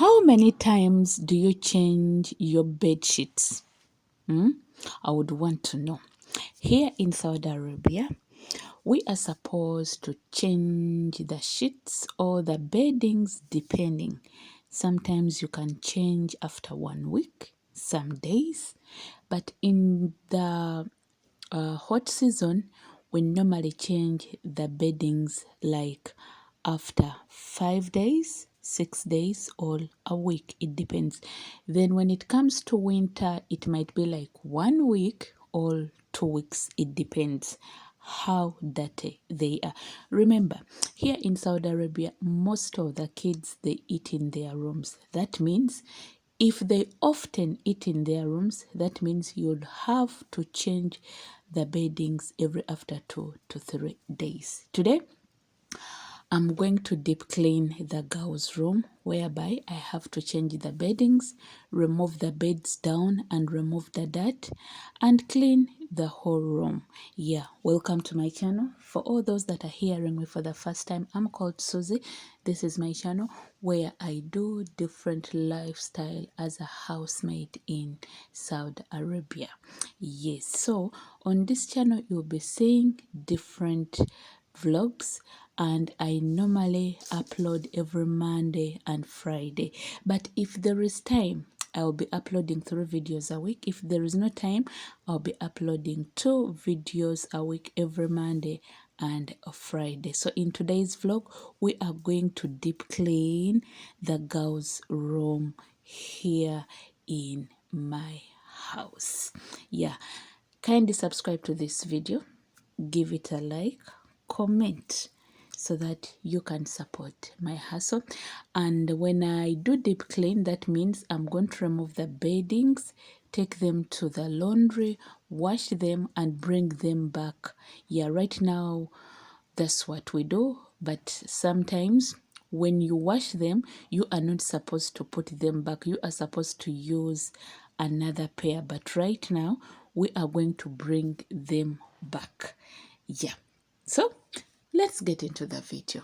How many times do you change your bed sheets? I would want to know. Here in Saudi Arabia, we are supposed to change the sheets or the beddings depending. Sometimes you can change after 1 week, some days, but in the hot season, we normally change the beddings like after 5 days, 6 days, or a week. It depends. Then when it comes to winter, it might be like 1 week or 2 weeks. It depends how dirty they are. Remember, here in Saudi Arabia, most of the kids, they eat in their rooms. That means if they often eat in their rooms, that means you'll have to change the beddings every after 2 to 3 days. Today, I'm going to deep clean the girls' room, whereby I have to change the beddings, remove the beds down and remove the dirt, and clean the whole room. Yeah, welcome to my channel. For all those that are hearing me for the first time, I'm called Suzy. This is my channel where I do different lifestyle as a housemaid in Saudi Arabia. Yes, so on this channel, you'll be seeing different vlogs, and I normally upload every Monday and Friday. But if there is time, I'll be uploading 3 videos a week. If there is no time, I'll be uploading 2 videos a week every Monday and a Friday. So in today's vlog, we are going to deep clean the girls' room here in my house. Yeah, kindly subscribe to this video, give it a like, comment, so that you can support my hustle. And when I do deep clean, that means I'm going to remove the beddings, take them to the laundry, wash them, and bring them back. Yeah, right now that's what we do. But sometimes when you wash them, you are not supposed to put them back. You are supposed to use another pair. But right now, we are going to bring them back. Yeah. So let's get into the video.